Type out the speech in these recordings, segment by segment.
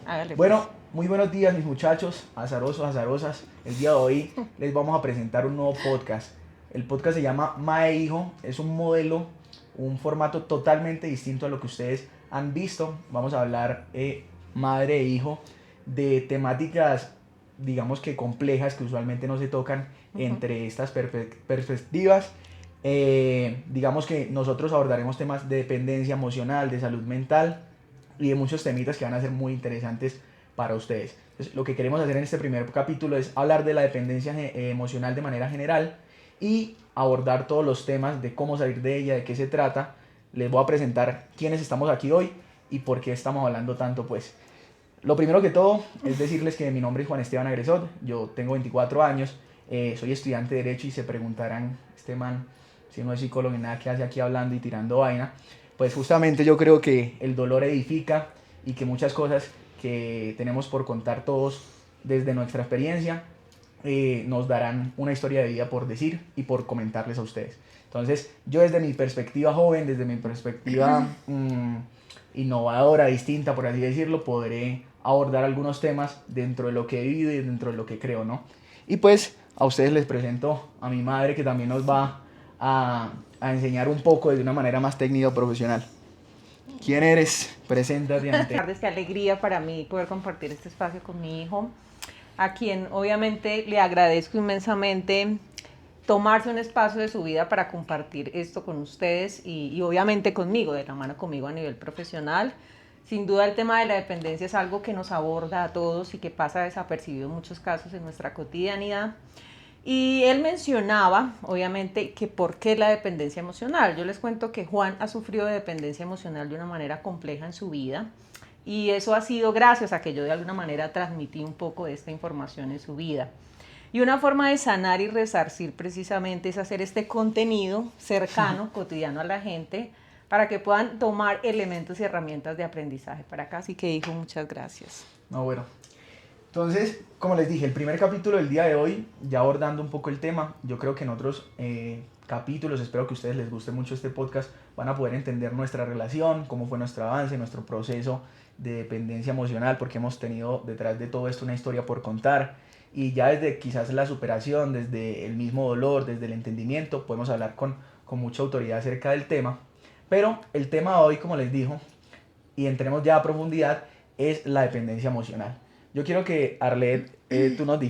Hágale pues. Bueno, muy buenos días mis muchachos, azarosos, azarosas. El día de hoy les vamos a presentar un nuevo podcast. El podcast se llama Mae e Hijo, es un modelo, un formato totalmente distinto a lo que ustedes han visto. Vamos a hablar madre e hijo de temáticas, digamos que complejas, que usualmente no se tocan entre estas perspectivas. Digamos que nosotros abordaremos temas de dependencia emocional, de salud mental y de muchos temitas que van a ser muy interesantes para ustedes. Entonces, lo que queremos hacer en este primer capítulo es hablar de la dependencia emocional de manera general y abordar todos los temas de cómo salir de ella, de qué se trata. Les voy a presentar quiénes estamos aquí hoy y por qué estamos hablando tanto, pues. Lo primero que todo es decirles que mi nombre es Juan Esteban Agresot, yo tengo 24 años, soy estudiante de Derecho y se preguntarán, este man, si no es psicólogo ni nada, ¿qué hace aquí hablando y tirando vaina? Pues justamente yo creo que el dolor edifica y que muchas cosas que tenemos por contar todos desde nuestra experiencia nos darán una historia de vida por decir y por comentarles a ustedes. Entonces, yo desde mi perspectiva joven, desde mi perspectiva innovadora, distinta, por así decirlo, podré abordar algunos temas dentro de lo que he vivido y dentro de lo que creo, ¿no? Y pues a ustedes les presento a mi madre que también nos va a enseñar un poco de una manera más técnica o profesional. ¿Quién eres? Preséntate ante. Buenas tardes, qué alegría para mí poder compartir este espacio con mi hijo, a quien obviamente le agradezco inmensamente tomarse un espacio de su vida para compartir esto con ustedes y obviamente conmigo, de la mano conmigo a nivel profesional. Sin duda el tema de la dependencia es algo que nos aborda a todos y que pasa desapercibido en muchos casos en nuestra cotidianidad. Y él mencionaba, obviamente, que por qué la dependencia emocional. Yo les cuento que Juan ha sufrido de dependencia emocional de una manera compleja en su vida y eso ha sido gracias a que yo de alguna manera transmití un poco de esta información en su vida. Y una forma de sanar y resarcir precisamente es hacer este contenido cercano, cotidiano a la gente, para que puedan tomar elementos y herramientas de aprendizaje para acá. Así que hijo, muchas gracias. No, bueno. Entonces, como les dije, el primer capítulo del día de hoy, ya abordando un poco el tema, yo creo que en otros capítulos, espero que a ustedes les guste mucho este podcast, van a poder entender nuestra relación, cómo fue nuestro avance, nuestro proceso de dependencia emocional, porque hemos tenido detrás de todo esto una historia por contar. Y ya desde quizás la superación, desde el mismo dolor, desde el entendimiento, podemos hablar con mucha autoridad acerca del tema. Pero el tema de hoy, como les digo, y entremos ya a profundidad, es la dependencia emocional. Yo quiero que Arlet, tú nos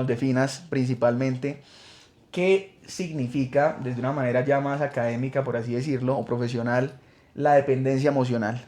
definas principalmente qué significa, desde una manera ya más académica, por así decirlo, o profesional, la dependencia emocional.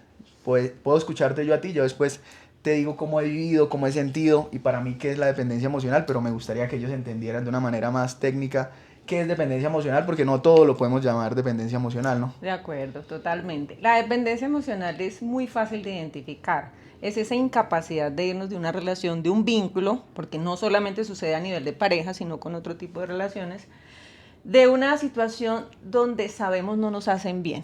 Puedo escucharte yo a ti, yo después te digo cómo he vivido, cómo he sentido y para mí qué es la dependencia emocional, pero me gustaría que ellos entendieran de una manera más técnica qué es dependencia emocional, porque no todo lo podemos llamar dependencia emocional, ¿no? De acuerdo, totalmente. La dependencia emocional es muy fácil de identificar. Es esa incapacidad de irnos de una relación, de un vínculo, porque no solamente sucede a nivel de pareja, sino con otro tipo de relaciones, de una situación donde sabemos no nos hacen bien,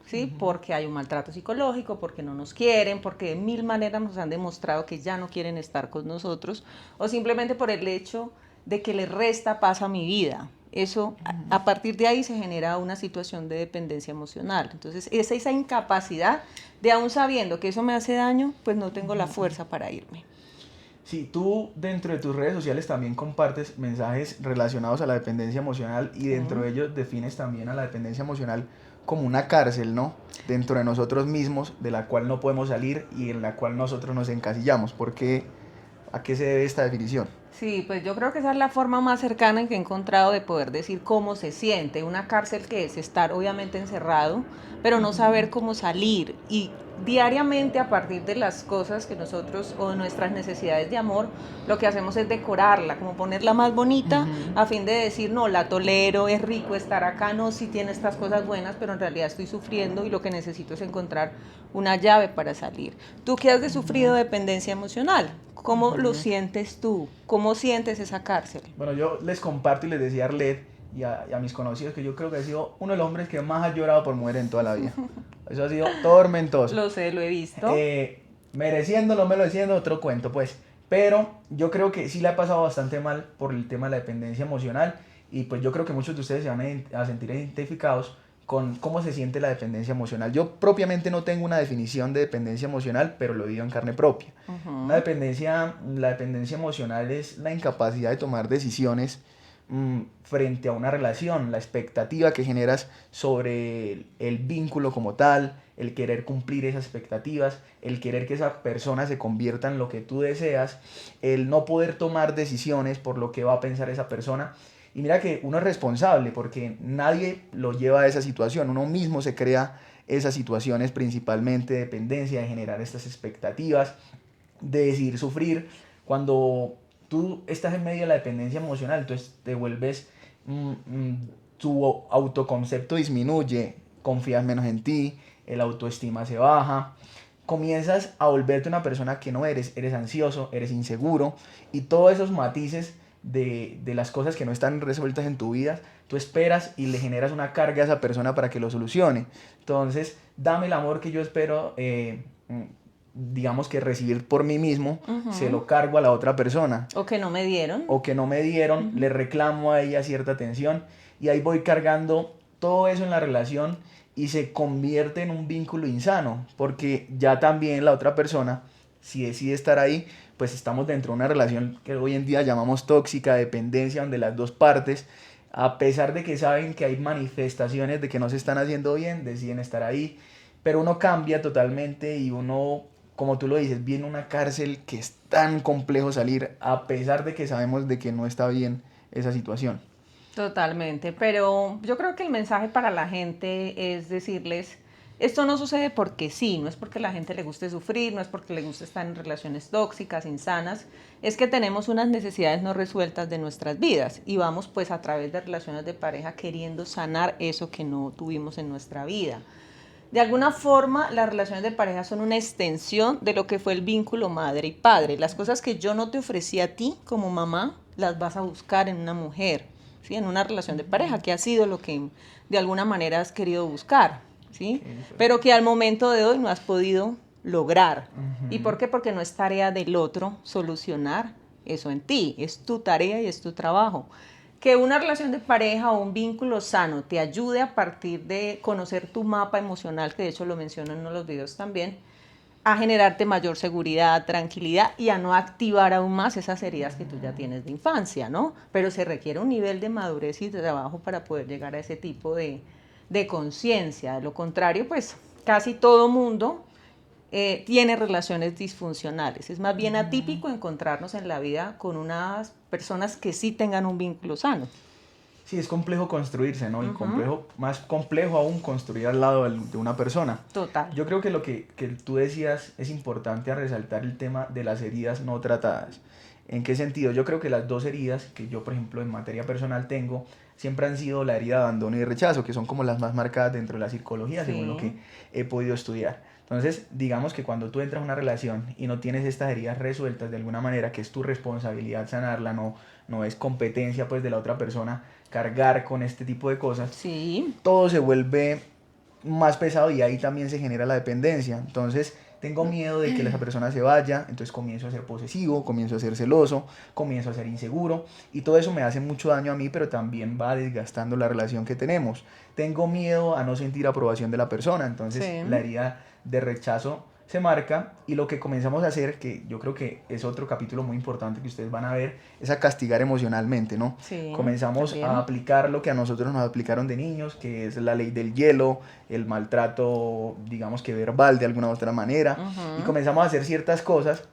¿sí? Porque hay un maltrato psicológico, porque no nos quieren, porque de mil maneras nos han demostrado que ya no quieren estar con nosotros, o simplemente por el hecho de que les resta paz a mi vida. Eso, a partir de ahí se genera una situación de dependencia emocional. Entonces, es esa incapacidad de aún sabiendo que eso me hace daño, pues no tengo la fuerza para irme. Sí, tú dentro de tus redes sociales también compartes mensajes relacionados a la dependencia emocional y dentro de ellos defines también a la dependencia emocional como una cárcel, ¿no? Dentro de nosotros mismos, de la cual no podemos salir y en la cual nosotros nos encasillamos. ¿Por qué? ¿A qué se debe esta definición? Sí, pues yo creo que esa es la forma más cercana en que he encontrado de poder decir cómo se siente. Una cárcel que es estar obviamente encerrado, pero no saber cómo salir. Y diariamente a partir de las cosas que nosotros o de nuestras necesidades de amor, lo que hacemos es decorarla, como ponerla más bonita a fin de decir, no, la tolero, es rico estar acá, no, sí tiene estas cosas buenas, pero en realidad estoy sufriendo y lo que necesito es encontrar una llave para salir. ¿Tú qué has sufrido dependencia emocional? ¿Cómo lo sientes tú? ¿Cómo sientes esa cárcel? Bueno, yo les comparto y les decía a Arlet y a mis conocidos que yo creo que he sido uno de los hombres que más ha llorado por mujer en toda la vida. Eso ha sido tormentoso. Lo sé, lo he visto. Mereciéndolo, me lo diciendo, otro cuento, pues. Pero yo creo que sí le ha pasado bastante mal por el tema de la dependencia emocional. Y pues yo creo que muchos de ustedes se van a sentir identificados con cómo se siente la dependencia emocional. Yo propiamente no tengo una definición de dependencia emocional, pero lo digo en carne propia. La dependencia emocional es la incapacidad de tomar decisiones frente a una relación, la expectativa que generas sobre el vínculo como tal, el querer cumplir esas expectativas, el querer que esa persona se convierta en lo que tú deseas, el no poder tomar decisiones por lo que va a pensar esa persona. Y mira que uno es responsable porque nadie lo lleva a esa situación, uno mismo se crea esas situaciones principalmente de dependencia, de generar estas expectativas, de decidir sufrir. Cuando tú estás en medio de la dependencia emocional, entonces te vuelves, tu autoconcepto disminuye, confías menos en ti, el autoestima se baja, comienzas a volverte una persona que no eres, eres ansioso, eres inseguro y todos esos matices de las cosas que no están resueltas en tu vida, tú esperas y le generas una carga a esa persona para que lo solucione. Entonces, dame el amor que yo espero, digamos que recibir por mí mismo, se lo cargo a la otra persona. O que no me dieron. O que no me dieron, le reclamo a ella cierta atención y ahí voy cargando todo eso en la relación y se convierte en un vínculo insano, porque ya también la otra persona, si decide estar ahí, pues estamos dentro de una relación que hoy en día llamamos tóxica, dependencia, donde las dos partes, a pesar de que saben que hay manifestaciones de que no se están haciendo bien, deciden estar ahí, pero uno cambia totalmente y uno, como tú lo dices, viene una cárcel que es tan complejo salir, a pesar de que sabemos de que no está bien esa situación. Totalmente, pero yo creo que el mensaje para la gente es decirles, esto no sucede porque sí, no es porque a la gente le guste sufrir, no es porque le guste estar en relaciones tóxicas, insanas, es que tenemos unas necesidades no resueltas de nuestras vidas y vamos pues a través de relaciones de pareja queriendo sanar eso que no tuvimos en nuestra vida. De alguna forma, las relaciones de pareja son una extensión de lo que fue el vínculo madre y padre. Las cosas que yo no te ofrecí a ti como mamá, las vas a buscar en una mujer, ¿sí? En una relación de pareja, que ha sido lo que de alguna manera has querido buscar, ¿sí? Pero que al momento de hoy no has podido lograr. ¿Y por qué? Porque no es tarea del otro solucionar eso en ti, es tu tarea y es tu trabajo. Que una relación de pareja o un vínculo sano te ayude a partir de conocer tu mapa emocional, que de hecho lo menciono en uno de los videos también, a generarte mayor seguridad, tranquilidad y a no activar aún más esas heridas que tú ya tienes de infancia, ¿no? Pero se requiere un nivel de madurez y de trabajo para poder llegar a ese tipo de conciencia. De lo contrario, pues casi todo mundo tiene relaciones disfuncionales. Es más bien atípico encontrarnos en la vida con unas personas que sí tengan un vínculo sano. Sí, es complejo construirse, ¿no? Y complejo, más complejo aún construir al lado de una persona. Total. Yo creo que lo que tú decías es importante a resaltar el tema de las heridas no tratadas. ¿En qué sentido? Yo creo que las dos heridas que yo, por ejemplo, en materia personal tengo, siempre han sido la herida de abandono y rechazo, que son como las más marcadas dentro de la psicología, según lo que he podido estudiar. Entonces, digamos que cuando tú entras a una relación y no tienes estas heridas resueltas de alguna manera, que es tu responsabilidad sanarla, no es competencia pues de la otra persona cargar con este tipo de cosas, sí, todo se vuelve más pesado y ahí también se genera la dependencia. Entonces, tengo miedo de que esa persona se vaya, entonces comienzo a ser posesivo, comienzo a ser celoso, comienzo a ser inseguro y todo eso me hace mucho daño a mí, pero también va desgastando la relación que tenemos. Tengo miedo a no sentir aprobación de la persona, entonces sí. la herida de rechazo se marca y lo que comenzamos a hacer, que yo creo que es otro capítulo muy importante que ustedes van a ver, es a castigar emocionalmente, ¿no? Sí, comenzamos también. a aplicar lo que a nosotros nos aplicaron de niños, que es la ley del hielo, el maltrato, digamos que verbal de alguna u otra manera, y comenzamos a hacer ciertas cosas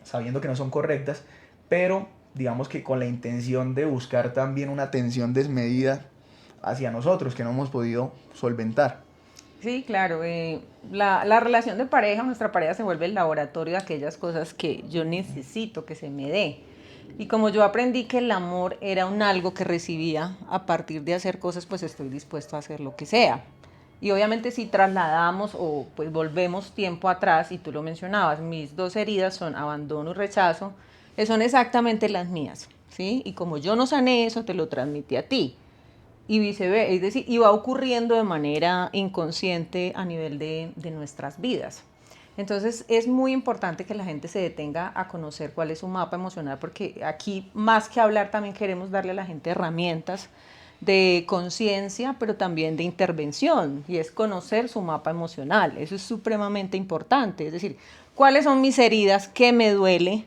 sabiendo que no son correctas, pero digamos que con la intención de buscar también una atención desmedida hacia nosotros que no hemos podido solventar. Sí, claro. La relación de pareja, nuestra pareja se vuelve el laboratorio de aquellas cosas que yo necesito que se me dé. Y como yo aprendí que el amor era un algo que recibía a partir de hacer cosas, pues estoy dispuesto a hacer lo que sea. Y obviamente si trasladamos o pues volvemos tiempo atrás, y tú lo mencionabas, mis dos heridas son abandono y rechazo, que son exactamente las mías, ¿sí? Y como yo no sané eso, te lo transmití a ti. Y viceversa, es decir, y va ocurriendo de manera inconsciente a nivel de nuestras vidas. Entonces es muy importante que la gente se detenga a conocer cuál es su mapa emocional, porque aquí más que hablar también queremos darle a la gente herramientas de conciencia, pero también de intervención, y es conocer su mapa emocional. Eso es supremamente importante, es decir, cuáles son mis heridas, qué me duele.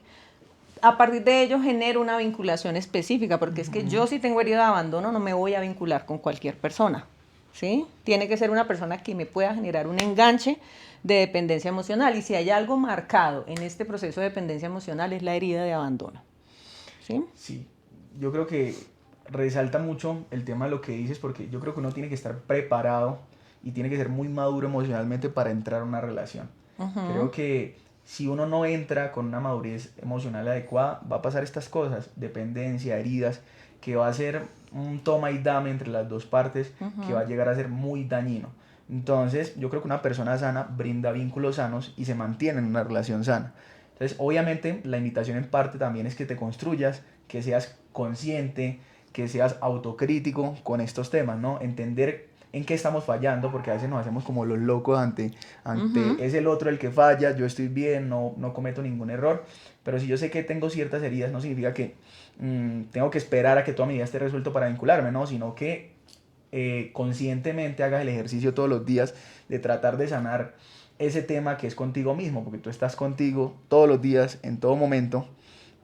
A partir de ello genero una vinculación específica, porque es que yo si tengo herida de abandono no me voy a vincular con cualquier persona, ¿sí? Tiene que ser una persona que me pueda generar un enganche de dependencia emocional, y si hay algo marcado en este proceso de dependencia emocional es la herida de abandono, ¿sí? Sí, yo creo que resalta mucho el tema de lo que dices, porque yo creo que uno tiene que estar preparado y tiene que ser muy maduro emocionalmente para entrar a una relación. Creo que si uno no entra con una madurez emocional adecuada, va a pasar estas cosas, dependencia, heridas, que va a ser un toma y dame entre las dos partes, que va a llegar a ser muy dañino. Entonces, yo creo que una persona sana brinda vínculos sanos y se mantiene en una relación sana. Entonces, obviamente, la invitación en parte también es que te construyas, que seas consciente, que seas autocrítico con estos temas, ¿no? Entender en qué estamos fallando, porque a veces nos hacemos como los locos ante es el otro el que falla, yo estoy bien, no cometo ningún error, pero si yo sé que tengo ciertas heridas, no significa que tengo que esperar a que toda mi vida esté resuelto para vincularme, ¿no? Sino que conscientemente hagas el ejercicio todos los días de tratar de sanar ese tema que es contigo mismo, porque tú estás contigo todos los días, en todo momento,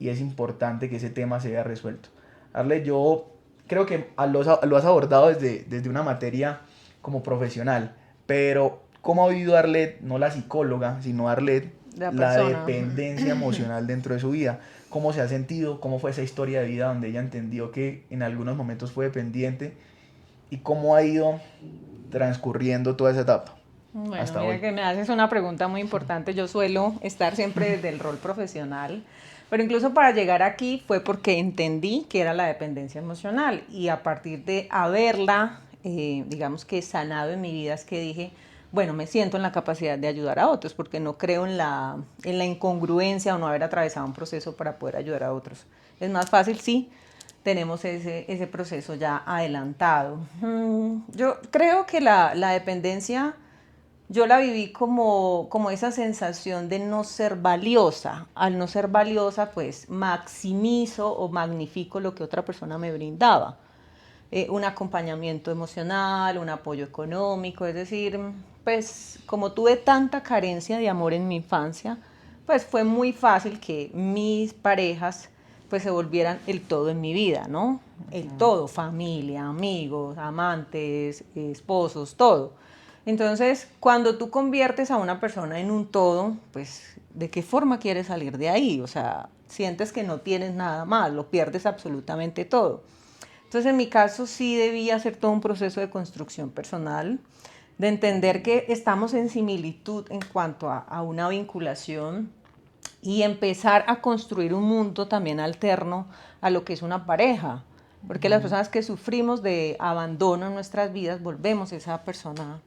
y es importante que ese tema se vea resuelto. Arle, yo creo que lo has abordado desde una materia como profesional, pero ¿cómo ha vivido Arlet, no la psicóloga, sino Arlet, la Persona. dependencia emocional dentro de su vida? ¿Cómo se ha sentido? ¿Cómo fue esa historia de vida donde ella entendió que en algunos momentos fue dependiente? ¿Y cómo ha ido transcurriendo toda esa etapa Bueno, hasta mira hoy? que me haces una pregunta muy importante. Yo suelo estar siempre desde el rol profesional, pero incluso para llegar aquí fue porque entendí que era la dependencia emocional, y a partir de haberla, digamos que sanado en mi vida, es que dije, bueno, me siento en la capacidad de ayudar a otros, porque no creo en la incongruencia o no haber atravesado un proceso para poder ayudar a otros. Es más fácil, sí, tenemos ese proceso ya adelantado. Yo creo que la dependencia yo la viví como esa sensación de no ser valiosa. Al no ser valiosa, pues maximizo o magnifico lo que otra persona me brindaba. Un acompañamiento emocional, un apoyo económico, es decir, pues como tuve tanta carencia de amor en mi infancia, pues fue muy fácil que mis parejas pues se volvieran el todo en mi vida, ¿no? El todo, familia, amigos, amantes, esposos, todo. Entonces, cuando tú conviertes a una persona en un todo, pues, ¿de qué forma quieres salir de ahí? O sea, sientes que no tienes nada más, lo pierdes absolutamente todo. Entonces, en mi caso, sí debía hacer todo un proceso de construcción personal, de entender que estamos en similitud en cuanto a una vinculación, y empezar a construir un mundo también alterno a lo que es una pareja. Porque las personas que sufrimos de abandono en nuestras vidas, volvemos a esa persona,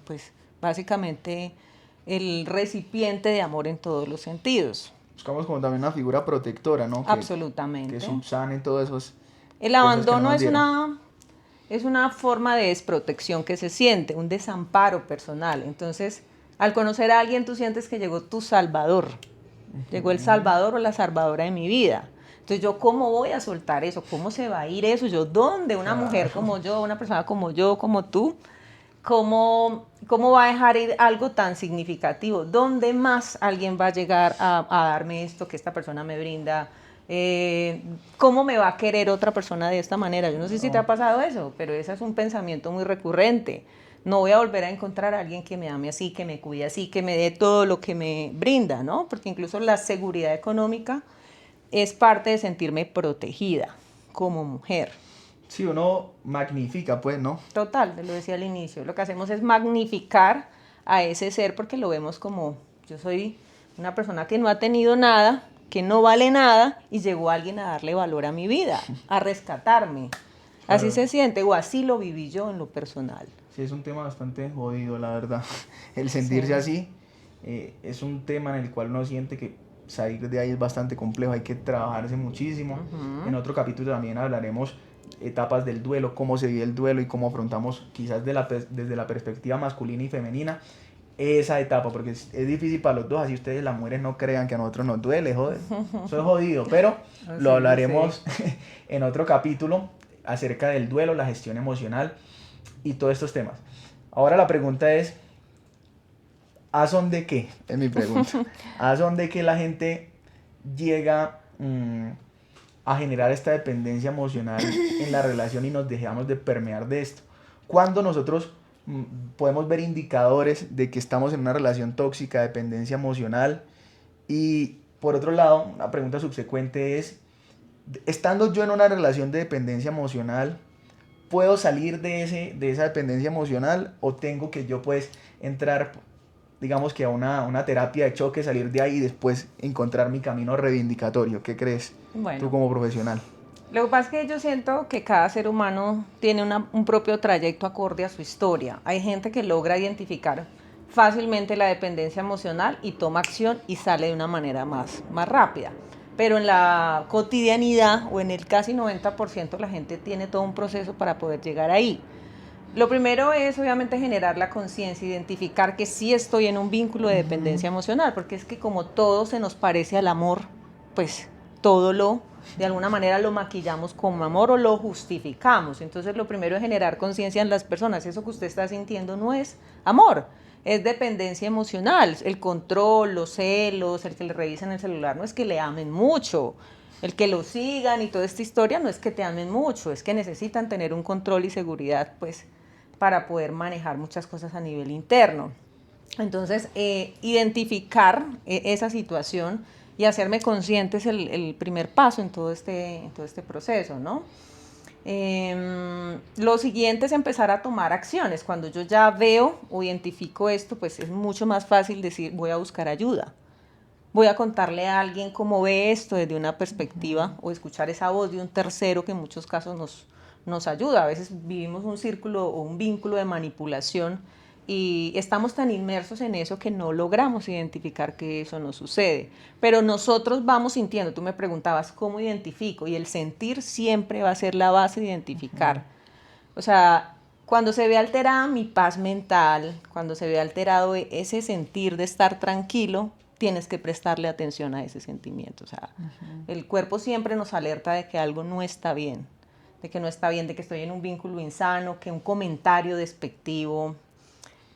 pues básicamente el recipiente de amor en todos los sentidos. Buscamos como también una figura protectora, ¿no? Que Absolutamente. subsane todas esas El cosas que no abandono nos dieron. es una forma de desprotección que se siente, un desamparo personal. Entonces, al conocer a alguien, tú sientes que llegó tu salvador. Llegó el salvador o la salvadora de mi vida. Entonces, ¿yo cómo voy a soltar eso? ¿Cómo se va a ir eso? ¿Yo dónde? Una mujer como yo, una persona como yo, como tú, ¿cómo va a dejar ir algo tan significativo? ¿Dónde más alguien va a llegar a darme esto que esta persona me brinda? ¿Cómo me va a querer otra persona de esta manera? Yo no sé si te No. ha pasado eso, pero ese es un pensamiento muy recurrente. No voy a volver a encontrar a alguien que me ame así, que me cuide así, que me dé todo lo que me brinda, ¿no? Porque incluso la seguridad económica es parte de sentirme protegida como mujer. Sí, uno magnifica, pues, ¿no? Total, lo decía al inicio, lo que hacemos es magnificar a ese ser porque lo vemos como yo soy una persona que no ha tenido nada, que no vale nada, y llegó alguien a darle valor a mi vida, a rescatarme. Así Claro. se siente, o así lo viví yo en lo personal. Sí, es un tema bastante jodido, la verdad. El Sí. sentirse así es un tema en el cual uno siente que salir de ahí es bastante complejo, hay que trabajarse muchísimo. En otro capítulo también hablaremos etapas del duelo, cómo se vive el duelo y cómo afrontamos quizás desde la perspectiva masculina y femenina esa etapa, porque es difícil para los dos, así ustedes las mujeres no crean que a nosotros nos duele, joder. Eso es jodido, pero Así lo lo sé. hablaremos en otro capítulo. acerca del duelo, la gestión emocional y todos estos temas. Ahora la pregunta es, ¿a son de qué? Es mi pregunta. ¿A son de qué la gente llega a generar esta dependencia emocional en la relación y nos dejamos de permear de esto? Cuando nosotros podemos ver indicadores de que estamos en una relación tóxica, dependencia emocional. Y por otro lado, una pregunta subsecuente es, estando yo en una relación de dependencia emocional, ¿puedo salir de esa dependencia emocional o tengo que yo pues entrar, digamos que a una terapia de choque, salir de ahí y después encontrar mi camino reivindicatorio? ¿Qué crees tú Bueno, como profesional? lo que pasa es que yo siento que cada ser humano tiene un propio trayecto acorde a su historia. Hay gente que logra identificar fácilmente la dependencia emocional y toma acción y sale de una manera más rápida. Pero en la cotidianidad o en el casi 90% la gente tiene todo un proceso para poder llegar ahí. Lo primero es obviamente generar la conciencia, identificar que sí estoy en un vínculo de dependencia emocional, porque es que como todo se nos parece al amor, pues todo de alguna manera lo maquillamos como amor o lo justificamos. Entonces lo primero es generar conciencia en las personas. Eso que usted está sintiendo no es amor, es dependencia emocional. El control, los celos, el que le revisen el celular, no es que le amen mucho. El que lo sigan y toda esta historia no es que te amen mucho, es que necesitan tener un control y seguridad, pues, para poder manejar muchas cosas a nivel interno. Entonces, identificar esa situación y hacerme consciente es el primer paso en todo este proceso, ¿no? Lo siguiente es empezar a tomar acciones. Cuando yo ya veo o identifico esto, pues es mucho más fácil decir, voy a buscar ayuda. Voy a contarle a alguien cómo ve esto desde una perspectiva o escuchar esa voz de un tercero que en muchos casos nos ayuda. A veces vivimos un círculo o un vínculo de manipulación y estamos tan inmersos en eso que no logramos identificar que eso no sucede. Pero nosotros vamos sintiendo, tú me preguntabas cómo identifico, y el sentir siempre va a ser la base de identificar. O sea, cuando se ve alterada mi paz mental, cuando se ve alterado ese sentir de estar tranquilo, tienes que prestarle atención a ese sentimiento. O sea, el cuerpo siempre nos alerta de que algo no está bien, de que no está bien, de que estoy en un vínculo insano, que un comentario despectivo,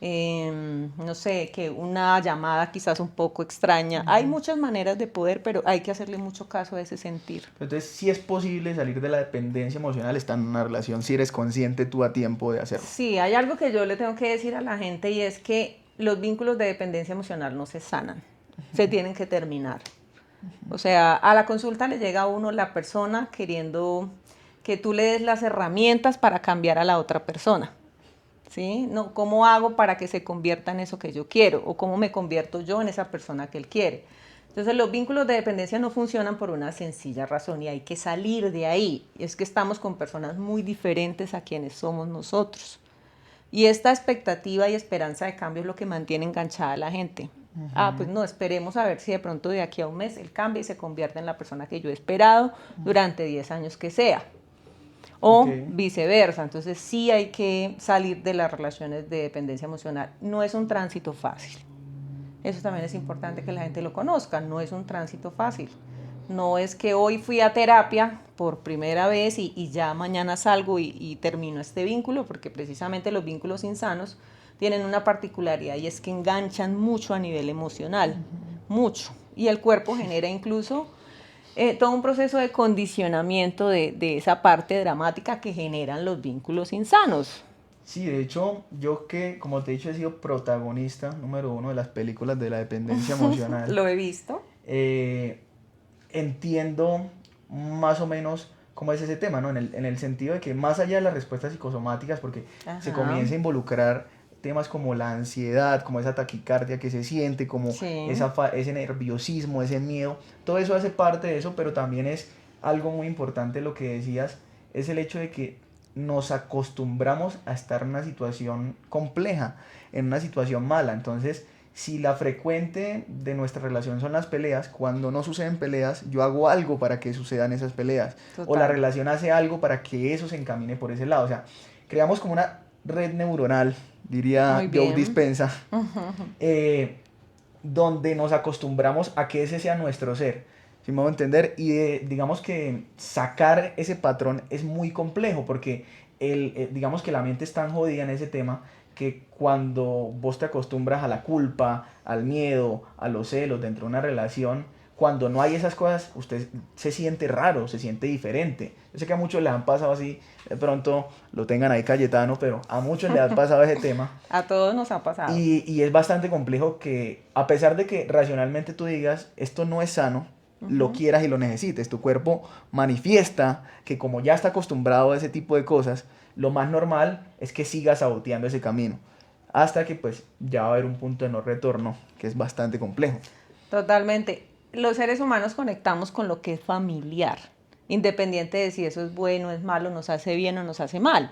no sé, que una llamada quizás un poco extraña. Hay muchas maneras de poder, pero hay que hacerle mucho caso a ese sentir. Entonces, sí es posible salir de la dependencia emocional estando en una relación, si eres consciente tú a tiempo de hacerlo. Sí, hay algo que yo le tengo que decir a la gente y es que los vínculos de dependencia emocional no se sanan, se tienen que terminar. O sea, a la consulta le llega a uno la persona queriendo que tú le des las herramientas para cambiar a la otra persona. ¿Sí? No, ¿cómo hago para que se convierta en eso que yo quiero? ¿O cómo me convierto yo en esa persona que él quiere? Entonces los vínculos de dependencia no funcionan por una sencilla razón y hay que salir de ahí. Es que estamos con personas muy diferentes a quienes somos nosotros. Y esta expectativa y esperanza de cambio es lo que mantiene enganchada a la gente. Pues no, esperemos a ver si de pronto de aquí a un mes él cambia y se convierte en la persona que yo he esperado durante 10 años que sea. O viceversa. Entonces sí hay que salir de las relaciones de dependencia emocional. No es un tránsito fácil. Eso también es importante que la gente lo conozca. No es un tránsito fácil. No es que hoy fui a terapia por primera vez y ya mañana salgo y termino este vínculo, porque precisamente los vínculos insanos tienen una particularidad y es que enganchan mucho a nivel emocional, mucho. Y el cuerpo genera incluso todo un proceso de condicionamiento de esa parte dramática que generan los vínculos insanos. Sí, de hecho, yo que, como te he dicho, he sido protagonista número uno de las películas de la dependencia emocional. Lo he visto. Entiendo más o menos cómo es ese tema, ¿no? En el sentido de que más allá de las respuestas psicosomáticas, porque se comienza a involucrar temas como la ansiedad, como esa taquicardia que se siente, como ese nerviosismo, ese miedo, todo eso hace parte de eso, pero también es algo muy importante lo que decías, es el hecho de que nos acostumbramos a estar en una situación compleja, en una situación mala. Entonces, si la frecuente de nuestra relación son las peleas, cuando no suceden peleas, yo hago algo para que sucedan esas peleas. Total. O la relación hace algo para que eso se encamine por ese lado. O sea, creamos como una red neuronal, diría Joe Dispenza, donde nos acostumbramos a que ese sea nuestro ser. si me hago entender, y digamos que sacar ese patrón es muy complejo porque digamos que la mente es tan jodida en ese tema que cuando vos te acostumbras a la culpa, al miedo, a los celos dentro de una relación, cuando no hay esas cosas, usted se siente raro, se siente diferente. Yo sé que a muchos les han pasado así, de pronto lo tengan ahí Cayetano, pero a muchos les ha pasado ese tema. A todos nos ha pasado. Y es bastante complejo que, a pesar de que racionalmente tú digas, esto no es sano, lo quieras y lo necesites, tu cuerpo manifiesta que como ya está acostumbrado a ese tipo de cosas, lo más normal es que sigas saboteando ese camino, hasta que pues ya va a haber un punto de no retorno, que es bastante complejo. Totalmente. Los seres humanos conectamos con lo que es familiar, independiente de si eso es bueno, es malo, nos hace bien o nos hace mal.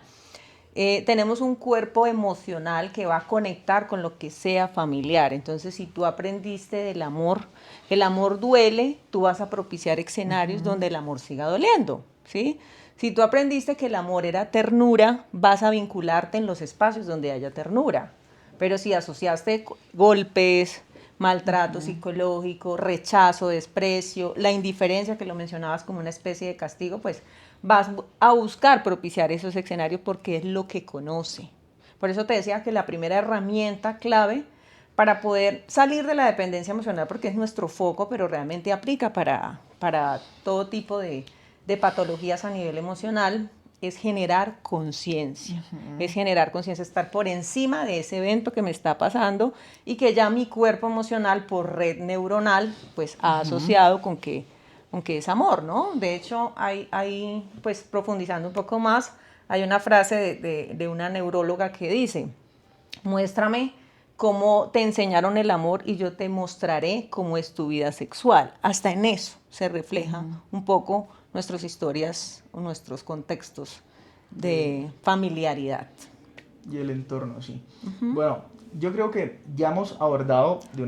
Tenemos un cuerpo emocional que va a conectar con lo que sea familiar. Entonces, si tú aprendiste del amor, el amor duele, tú vas a propiciar escenarios donde el amor siga doliendo, ¿sí? Si tú aprendiste que el amor era ternura, vas a vincularte en los espacios donde haya ternura. Pero si asociaste golpes, maltrato psicológico, rechazo, desprecio, la indiferencia que lo mencionabas como una especie de castigo, pues vas a buscar propiciar esos escenarios porque es lo que conoce. Por eso te decía que la primera herramienta clave para poder salir de la dependencia emocional, porque es nuestro foco, pero realmente aplica para todo tipo de patologías a nivel emocional, es generar conciencia. Es generar conciencia, estar por encima de ese evento que me está pasando y que ya mi cuerpo emocional por red neuronal pues ha asociado con que es amor, ¿no? De hecho, hay pues profundizando un poco más, hay una frase de una neuróloga que dice, muéstrame cómo te enseñaron el amor y yo te mostraré cómo es tu vida sexual. Hasta en eso se refleja un poco nuestras historias o nuestros contextos de familiaridad. Y el entorno, sí. Bueno, yo creo que ya hemos abordado desde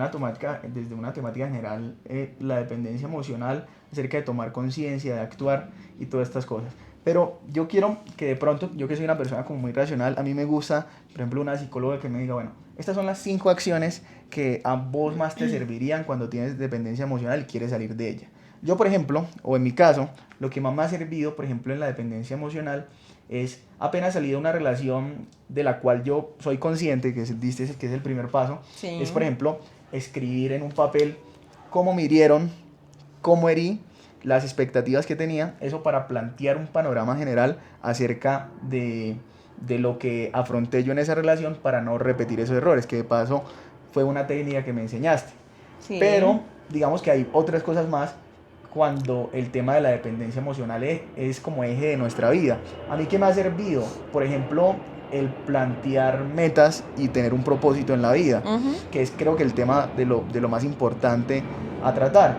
una temática general la dependencia emocional, acerca de tomar conciencia, de actuar y todas estas cosas. Pero yo quiero que de pronto, yo que soy una persona como muy racional, a mí me gusta, por ejemplo, una psicóloga que me diga, bueno, estas son las 5 acciones que a vos más te servirían cuando tienes dependencia emocional y quieres salir de ella. Yo, por ejemplo, o en mi caso, lo que más me ha servido, por ejemplo, en la dependencia emocional, es apenas salí de una relación de la cual yo soy consciente, que es el primer paso, Sí. es, por ejemplo, escribir en un papel cómo me hirieron, cómo herí, las expectativas que tenía, eso para plantear un panorama general acerca de lo que afronté yo en esa relación para no repetir esos errores, que de paso fue una técnica que me enseñaste. Sí. Pero digamos que hay otras cosas más cuando el tema de la dependencia emocional es como eje de nuestra vida. A mí, ¿qué me ha servido? Por ejemplo, el plantear metas y tener un propósito en la vida, que es creo que el tema de lo más importante a tratar.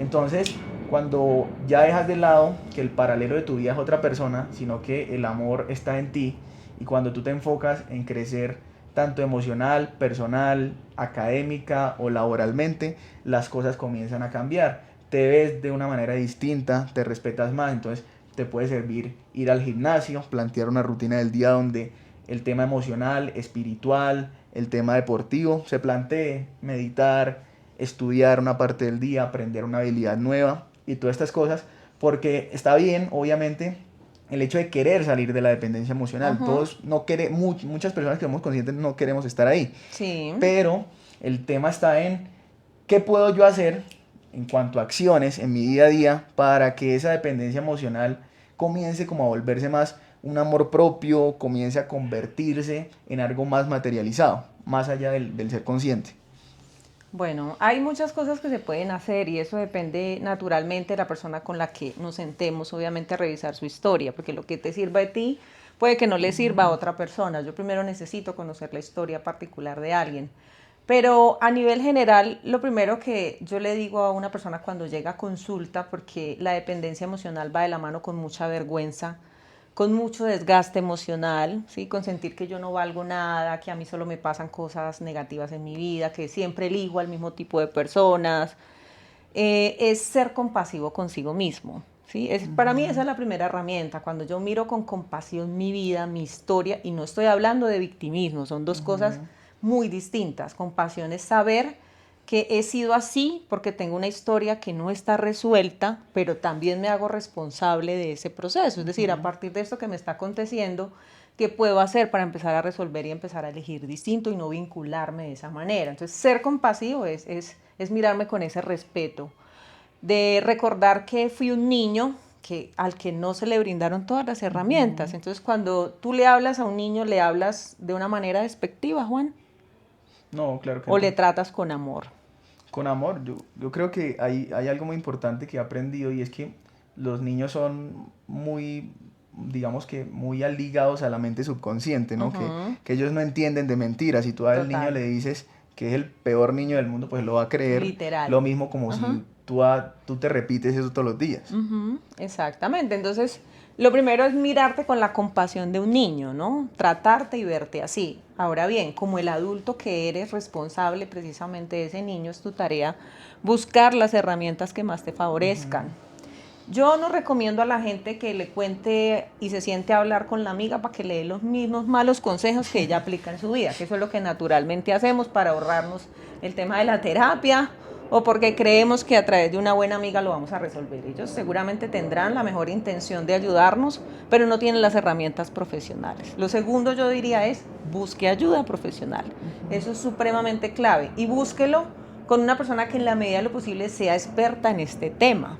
Entonces, cuando ya dejas de lado que el paralelo de tu vida es otra persona, sino que el amor está en ti, y cuando tú te enfocas en crecer tanto emocional, personal, académica o laboralmente, las cosas comienzan a cambiar. Te ves de una manera distinta, te respetas más, entonces te puede servir ir al gimnasio, plantear una rutina del día donde el tema emocional, espiritual, el tema deportivo se plantee, meditar, estudiar una parte del día, aprender una habilidad nueva y todas estas cosas, porque está bien, obviamente, el hecho de querer salir de la dependencia emocional. Todos no queremos, muchas personas que somos conscientes no queremos estar ahí. Sí. Pero el tema está en qué puedo yo hacer en cuanto a acciones en mi día a día para que esa dependencia emocional comience como a volverse más un amor propio, comience a convertirse en algo más materializado, más allá del ser consciente. Bueno, hay muchas cosas que se pueden hacer y eso depende naturalmente de la persona con la que nos sentemos, obviamente, a revisar su historia, porque lo que te sirva a ti puede que no le sirva a otra persona. Yo primero necesito conocer la historia particular de alguien. Pero a nivel general, lo primero que yo le digo a una persona cuando llega a consulta, porque la dependencia emocional va de la mano con mucha vergüenza, con mucho desgaste emocional, ¿sí? Con sentir que yo no valgo nada, que a mí solo me pasan cosas negativas en mi vida, que siempre elijo al mismo tipo de personas, es ser compasivo consigo mismo. ¿Sí? Para mí esa es la primera herramienta, cuando yo miro con compasión mi vida, mi historia, y no estoy hablando de victimismo, son dos cosas muy distintas. Compasión es saber que he sido así porque tengo una historia que no está resuelta, pero también me hago responsable de ese proceso. Es decir, a partir de esto que me está aconteciendo, ¿qué puedo hacer para empezar a resolver y empezar a elegir distinto y no vincularme de esa manera? Entonces, ser compasivo es mirarme con ese respeto, de recordar que fui un niño al que no se le brindaron todas las herramientas. Entonces, cuando tú le hablas a un niño, ¿le hablas de una manera despectiva, Juan? No, claro que ¿O no. le tratas con amor? Con amor, yo creo que hay algo muy importante que he aprendido y es que los niños son muy, digamos que muy ligados a la mente subconsciente, ¿no? Que ellos no entienden de mentiras. Si tú al niño Total. le dices que es el peor niño del mundo, pues lo va a creer. Literal. Lo mismo como si tú te repites eso todos los días. Exactamente. Entonces, lo primero es mirarte con la compasión de un niño, ¿no? Tratarte y verte así. Ahora bien, como el adulto que eres responsable precisamente de ese niño, es tu tarea buscar las herramientas que más te favorezcan. Yo no recomiendo a la gente que le cuente y se siente a hablar con la amiga para que le dé los mismos malos consejos que ella aplica en su vida, que eso es lo que naturalmente hacemos para ahorrarnos el tema de la terapia o porque creemos que a través de una buena amiga lo vamos a resolver. Ellos seguramente tendrán la mejor intención de ayudarnos, pero no tienen las herramientas profesionales. Lo segundo yo diría es busque ayuda profesional. Eso es supremamente clave y búsquelo con una persona que en la medida de lo posible sea experta en este tema,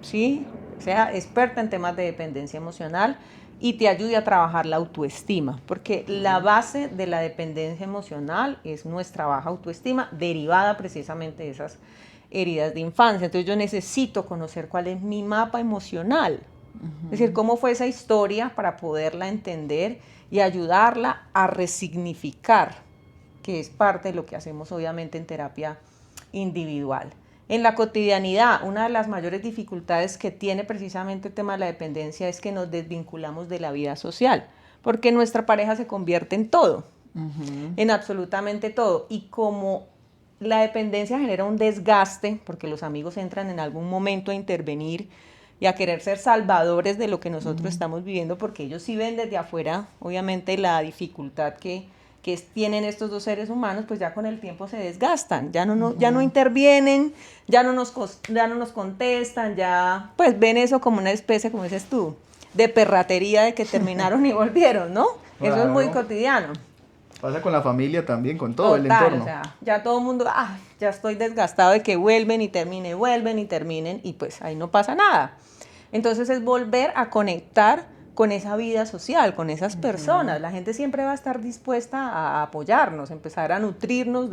¿sí? Sea experta en temas de dependencia emocional y te ayude a trabajar la autoestima, porque la base de la dependencia emocional es nuestra baja autoestima derivada precisamente de esas heridas de infancia. Entonces yo necesito conocer cuál es mi mapa emocional, es decir, cómo fue esa historia para poderla entender y ayudarla a resignificar, que es parte de lo que hacemos obviamente en terapia individual. En la cotidianidad, una de las mayores dificultades que tiene precisamente el tema de la dependencia es que nos desvinculamos de la vida social, porque nuestra pareja se convierte en todo, en absolutamente todo. Y como la dependencia genera un desgaste, porque los amigos entran en algún momento a intervenir y a querer ser salvadores de lo que nosotros estamos viviendo, porque ellos sí ven desde afuera, obviamente, la dificultad que tienen estos dos seres humanos, pues ya con el tiempo se desgastan, ya no intervienen, ya no nos contestan, ya pues ven eso como una especie, como dices tú, de perratería de que terminaron y volvieron, ¿no? Claro. Eso es muy cotidiano. Pasa con la familia también, con todo el Total, entorno. o sea, ya todo el mundo, ya estoy desgastado de que vuelven y terminen, y pues ahí no pasa nada. Entonces es volver a conectar con esa vida social, con esas personas. La gente siempre va a estar dispuesta a apoyarnos, empezar a nutrirnos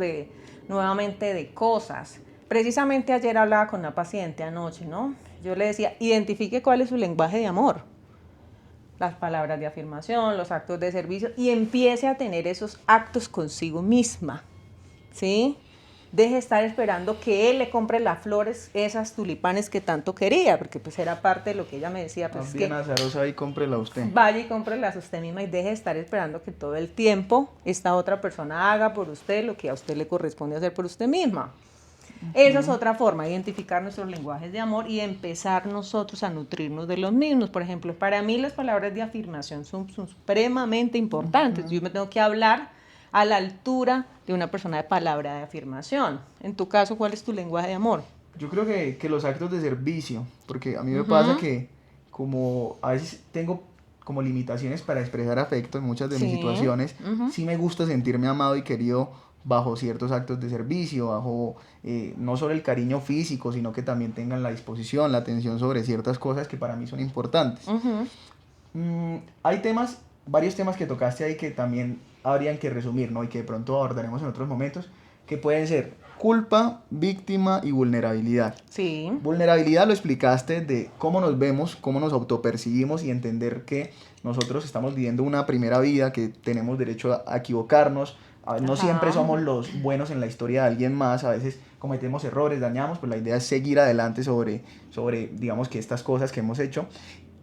nuevamente de cosas. Precisamente ayer hablaba con una paciente anoche, ¿no? Yo le decía, identifique cuál es su lenguaje de amor. Las palabras de afirmación, los actos de servicio, y empiece a tener esos actos consigo misma, ¿sí? Deje de estar esperando que él le compre las flores, esas tulipanes que tanto quería, porque pues era parte de lo que ella me decía, pues Más es bien que azarosa y cómprela usted. vaya y cómprelas usted misma y deje de estar esperando que todo el tiempo esta otra persona haga por usted lo que a usted le corresponde hacer por usted misma. Esa es otra forma, identificar nuestros lenguajes de amor y empezar nosotros a nutrirnos de los mismos. Por ejemplo, para mí las palabras de afirmación son supremamente importantes. Yo me tengo que hablar a la altura de una persona de palabra de afirmación. En tu caso, ¿cuál es tu lenguaje de amor? Yo creo que los actos de servicio, porque a mí me pasa que como a veces tengo como limitaciones para expresar afecto en muchas de mis situaciones, sí me gusta sentirme amado y querido bajo ciertos actos de servicio, bajo no solo el cariño físico, sino que también tengan la disposición, la atención sobre ciertas cosas que para mí son importantes. Hay varios temas que tocaste ahí que también habrían que resumir, ¿no? Y que de pronto abordaremos en otros momentos, que pueden ser culpa, víctima y vulnerabilidad. Sí. Vulnerabilidad lo explicaste de cómo nos vemos, cómo nos autopercibimos y entender que nosotros estamos viviendo una primera vida, que tenemos derecho a equivocarnos. No siempre somos los buenos en la historia de alguien más, a veces cometemos errores, dañamos, pues la idea es seguir adelante sobre digamos que estas cosas que hemos hecho.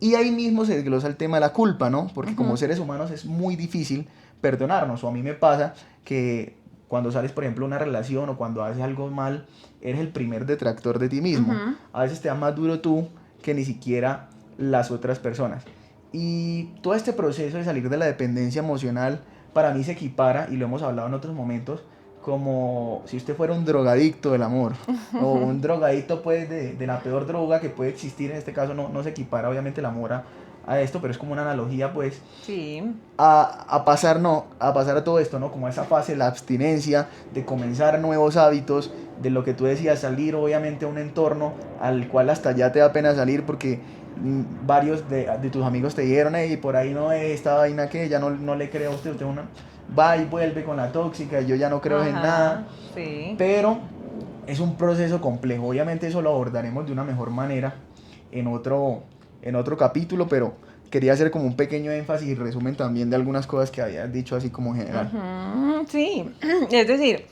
Y ahí mismo se desglosa el tema de la culpa, ¿no? Porque como seres humanos es muy difícil perdonarnos, o a mí me pasa que cuando sales, por ejemplo, de una relación o cuando haces algo mal, eres el primer detractor de ti mismo. A veces te da más duro tú que ni siquiera las otras personas. Y todo este proceso de salir de la dependencia emocional para mí se equipara, y lo hemos hablado en otros momentos, como si usted fuera un drogadicto del amor, o un drogadicto pues de la peor droga que puede existir. En este caso no se equipara obviamente el amor a esto, pero es como una analogía pues Sí. a pasar, no, a pasar a todo esto, ¿no? Como a esa fase, la abstinencia, de comenzar nuevos hábitos, de lo que tú decías, salir obviamente a un entorno al cual hasta ya te da pena salir porque varios de tus amigos te dijeron, hey, por ahí no es esta vaina que ya no le creo a usted una va y vuelve con la tóxica y yo ya no creo en nada, Ajá, sí. pero es un proceso complejo. Obviamente eso lo abordaremos de una mejor manera en otro capítulo, pero quería hacer como un pequeño énfasis y resumen también de algunas cosas que habías dicho así como en general. Sí, es decir,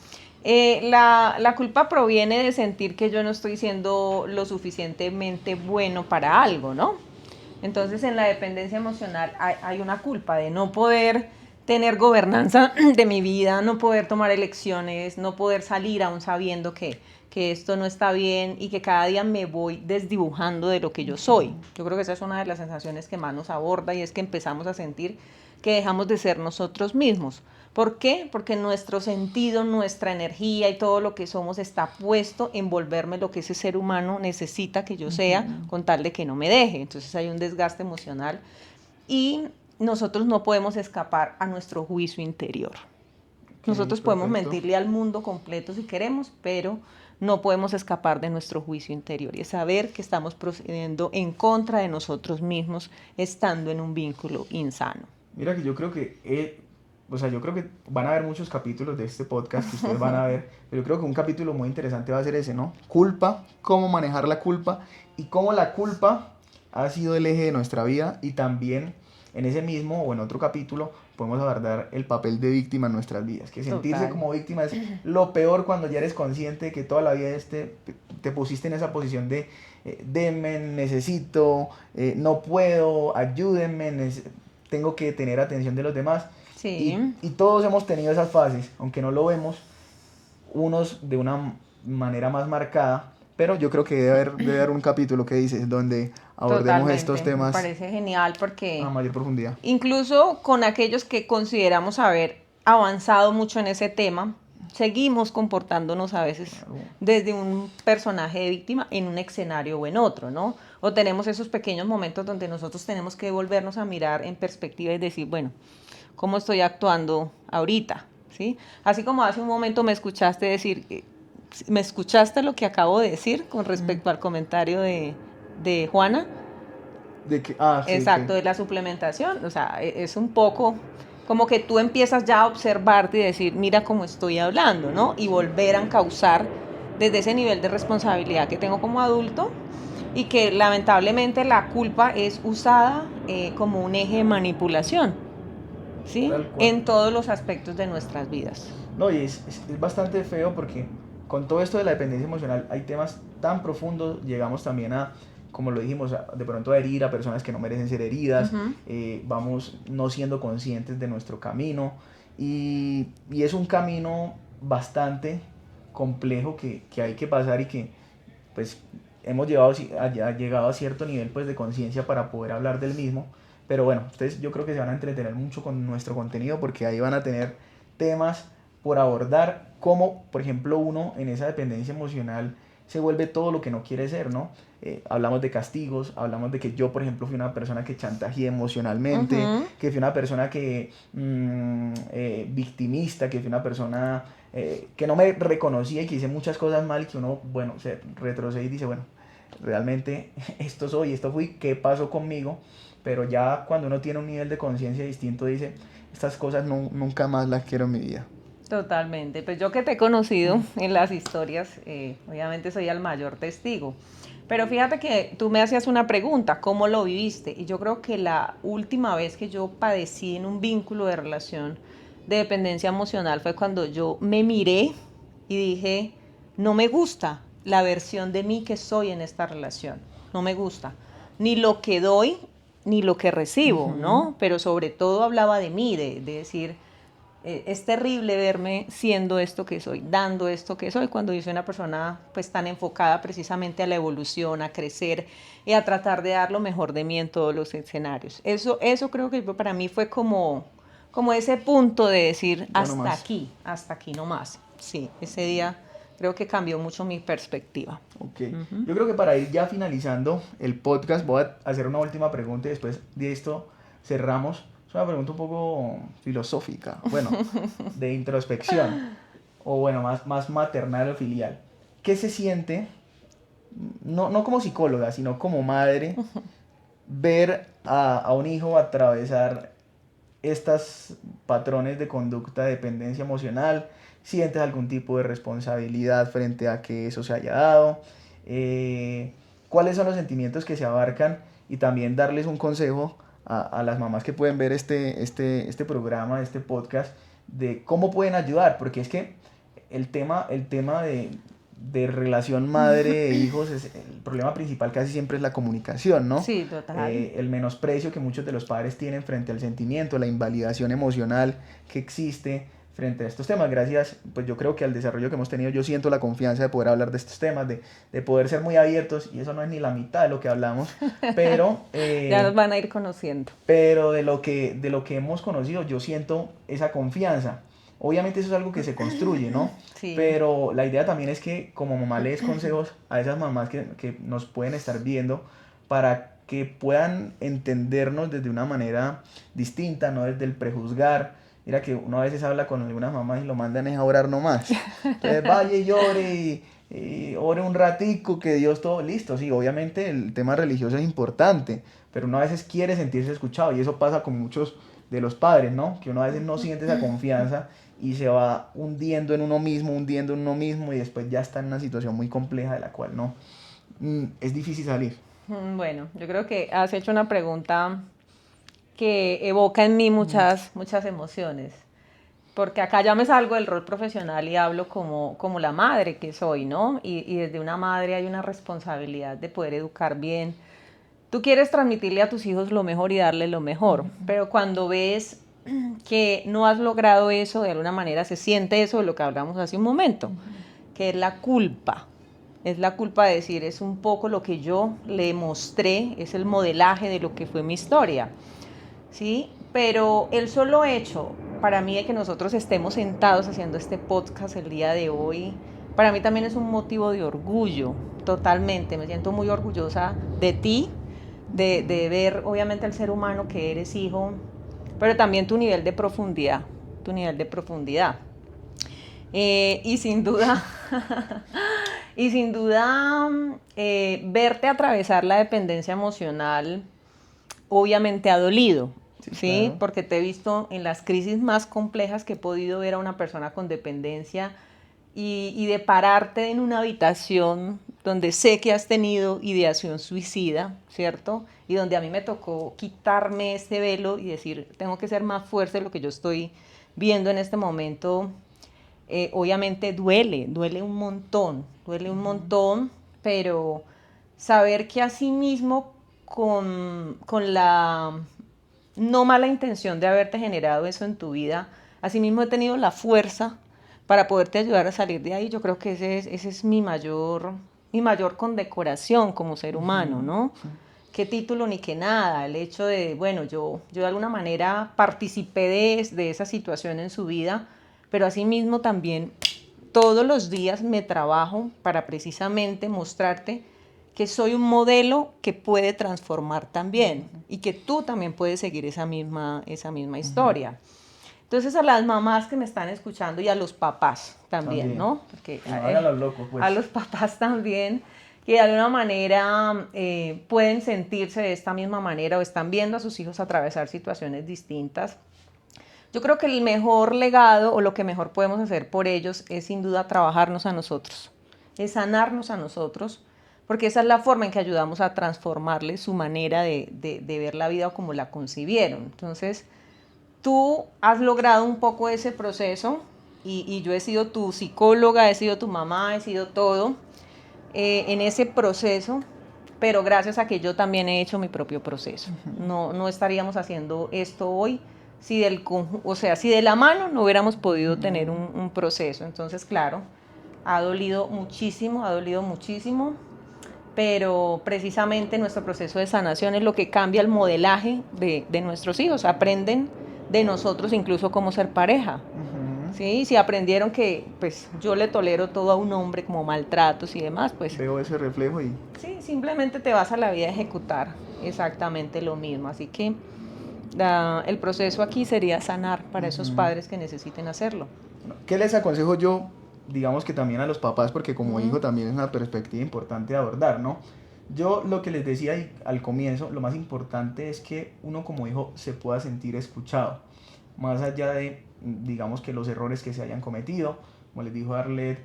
la culpa proviene de sentir que yo no estoy siendo lo suficientemente bueno para algo, ¿no? Entonces en la dependencia emocional hay una culpa de no poder tener gobernanza de mi vida, no poder tomar elecciones, no poder salir aún sabiendo que esto no está bien y que cada día me voy desdibujando de lo que yo soy. Yo creo que esa es una de las sensaciones que más nos aborda y es que empezamos a sentir que dejamos de ser nosotros mismos. ¿Por qué? Porque nuestro sentido, nuestra energía y todo lo que somos está puesto en volverme lo que ese ser humano necesita que yo sea, con tal de que no me deje. Entonces hay un desgaste emocional y nosotros no podemos escapar a nuestro juicio interior. Nosotros podemos mentirle al mundo completo si queremos, pero no podemos escapar de nuestro juicio interior y es saber que estamos procediendo en contra de nosotros mismos estando en un vínculo insano. Mira que yo creo que, o sea, yo creo que van a haber muchos capítulos de este podcast que ustedes van a ver, pero yo creo que un capítulo muy interesante va a ser ese, ¿no? Culpa, cómo manejar la culpa y cómo la culpa ha sido el eje de nuestra vida y también en ese mismo o en otro capítulo podemos abordar el papel de víctima en nuestras vidas, que sentirse Total. como víctima es lo peor cuando ya eres consciente de que toda la vida te pusiste en esa posición de denme, necesito, no puedo, ayúdenme, tengo que tener atención de los demás. Sí. Y todos hemos tenido esas fases, aunque no lo vemos, unos de una manera más marcada, pero yo creo que debe haber un capítulo que dices donde abordemos estos Totalmente, me temas parece genial a porque mayor profundidad. incluso con aquellos que consideramos haber avanzado mucho en ese tema, seguimos comportándonos a veces Claro. desde un personaje de víctima en un escenario o en otro, ¿no? O tenemos esos pequeños momentos donde nosotros tenemos que volvernos a mirar en perspectiva y decir, bueno, ¿cómo estoy actuando ahorita? ¿Sí? Así como hace un momento me escuchaste decir, ¿me escuchaste lo que acabo de decir con respecto al comentario de Juana? De que, sí, Exacto, de la suplementación. O sea, es un poco como que tú empiezas ya a observarte y decir, mira cómo estoy hablando, ¿no? Y volver a encauzar desde ese nivel de responsabilidad que tengo como adulto y que lamentablemente la culpa es usada como un eje de manipulación, ¿sí? Tal cual. En todos los aspectos de nuestras vidas. No, y es bastante feo porque con todo esto de la dependencia emocional hay temas tan profundos, llegamos también a, como lo dijimos, de pronto a herir a personas que no merecen ser heridas, vamos no siendo conscientes de nuestro camino y es un camino bastante complejo que hay que pasar y que pues hemos llegado a cierto nivel pues de conciencia para poder hablar del mismo, pero bueno, ustedes yo creo que se van a entretener mucho con nuestro contenido porque ahí van a tener temas por abordar, como por ejemplo uno en esa dependencia emocional se vuelve todo lo que no quiere ser, ¿no? Hablamos de castigos, hablamos de que yo, por ejemplo, fui una persona que chantajeé emocionalmente, que fui una persona que victimista, que fui una persona que no me reconocía y que hice muchas cosas mal, que uno, bueno, se retrocede y dice, bueno, realmente esto soy, esto fui, ¿qué pasó conmigo? Pero ya cuando uno tiene un nivel de conciencia distinto dice, estas cosas nunca más las quiero en mi vida. Totalmente. Pues yo que te he conocido en las historias, obviamente soy el mayor testigo. Pero fíjate que tú me hacías una pregunta, ¿cómo lo viviste? Y yo creo que la última vez que yo padecí en un vínculo de relación de dependencia emocional fue cuando yo me miré y dije, no me gusta la versión de mí que soy en esta relación. No me gusta. Ni lo que doy, ni lo que recibo, ¿no? Pero sobre todo hablaba de mí, de decir, es terrible verme siendo esto que soy, dando esto que soy, cuando yo soy una persona pues tan enfocada precisamente a la evolución, a crecer y a tratar de dar lo mejor de mí en todos los escenarios. Eso creo que para mí fue como ese punto de decir Ya no más. hasta aquí no más. sí, ese día creo que cambió mucho mi perspectiva. Ok, yo creo que para ir ya finalizando el podcast voy a hacer una última pregunta y después de esto cerramos. Es una pregunta un poco filosófica, bueno, de introspección, o bueno, más maternal o filial. ¿Qué se siente, no como psicóloga, sino como madre, ver a un hijo atravesar estos patrones de conducta de dependencia emocional? ¿Sientes algún tipo de responsabilidad frente a que eso se haya dado? ¿Cuáles son los sentimientos que se abarcan? Y también darles un consejo a las mamás que pueden ver este programa, este podcast, de cómo pueden ayudar, porque es que el tema de relación madre e hijos, el problema principal casi siempre es la comunicación, ¿no? Sí, total. El menosprecio que muchos de los padres tienen frente al sentimiento, la invalidación emocional que existe frente a estos temas. Gracias, pues yo creo que al desarrollo que hemos tenido, yo siento la confianza de poder hablar de estos temas, de poder ser muy abiertos, y eso no es ni la mitad de lo que hablamos, pero, Ya nos van a ir conociendo. pero de lo que hemos conocido, yo siento esa confianza. Obviamente eso es algo que se construye, ¿no? Sí. Pero la idea también es que como mamá le des consejos a esas mamás que nos pueden estar viendo para que puedan entendernos desde una manera distinta, no desde el prejuzgar. Mira que uno a veces habla con algunas mamás y lo mandan es a orar nomás. Entonces vaya y llore y ore un ratico, que Dios todo listo. Sí, obviamente el tema religioso es importante, pero uno a veces quiere sentirse escuchado y eso pasa con muchos de los padres, ¿no? Que uno a veces no siente esa confianza y se va hundiendo en uno mismo y después ya está en una situación muy compleja de la cual no es difícil salir. Bueno, yo creo que has hecho una pregunta que evoca en mí muchas emociones, porque acá ya me salgo del rol profesional y hablo como la madre que soy, ¿no? Y desde una madre hay una responsabilidad de poder educar bien. Tú quieres transmitirle a tus hijos lo mejor y darle lo mejor, pero cuando ves que no has logrado eso, de alguna manera se siente eso de lo que hablamos hace un momento, que es la culpa. Es la culpa de decir, es un poco lo que yo le mostré, es el modelaje de lo que fue mi historia, ¿sí? Pero el solo hecho, para mí, de que nosotros estemos sentados haciendo este podcast el día de hoy, para mí también es un motivo de orgullo, totalmente. Me siento muy orgullosa de ti, de ver, obviamente, al ser humano que eres, hijo, pero también tu nivel de profundidad, tu nivel de profundidad. Y sin duda, verte atravesar la dependencia emocional, obviamente ha dolido, ¿sí? Claro. Porque te he visto en las crisis más complejas que he podido ver a una persona con dependencia y de pararte en una habitación donde sé que has tenido ideación suicida, ¿cierto? Y donde a mí me tocó quitarme ese velo y decir, tengo que ser más fuerte de lo que yo estoy viendo en este momento. Obviamente duele un montón, pero saber que así mismo con la no mala intención de haberte generado eso en tu vida, así mismo he tenido la fuerza para poderte ayudar a salir de ahí. Yo creo que ese es mi mayor condecoración como ser humano, ¿no? Qué título ni qué nada, el hecho de, bueno, yo de alguna manera participé de esa situación en su vida, pero asimismo también todos los días me trabajo para precisamente mostrarte que soy un modelo que puede transformar también y que tú también puedes seguir esa misma historia. Entonces a las mamás que me están escuchando y a los papás también, ¿no? Porque no hagan los locos, pues. A los papás también, que de alguna manera pueden sentirse de esta misma manera o están viendo a sus hijos atravesar situaciones distintas. Yo creo que el mejor legado o lo que mejor podemos hacer por ellos es sin duda trabajarnos a nosotros, es sanarnos a nosotros, porque esa es la forma en que ayudamos a transformarles su manera de ver la vida como la concibieron. Entonces, tú has logrado un poco ese proceso y yo he sido tu psicóloga, he sido tu mamá, he sido todo en ese proceso, pero gracias a que yo también he hecho mi propio proceso. No estaríamos haciendo esto hoy si de la mano no hubiéramos podido tener un proceso. Entonces, claro, ha dolido muchísimo, pero precisamente nuestro proceso de sanación es lo que cambia el modelaje de nuestros hijos. Aprenden de nosotros incluso cómo ser pareja. ¿sí? Si aprendieron que pues yo le tolero todo a un hombre como maltratos y demás, pues Veo ese reflejo y... sí, simplemente te vas a la vida a ejecutar exactamente lo mismo. Así que el proceso aquí sería sanar para esos padres que necesiten hacerlo. ¿Qué les aconsejo yo? Digamos que también a los papás, porque como hijo también es una perspectiva importante de abordar, ¿no? Yo lo que les decía al comienzo, lo más importante es que uno como hijo se pueda sentir escuchado, más allá de, digamos que los errores que se hayan cometido. Como les dijo Arlet,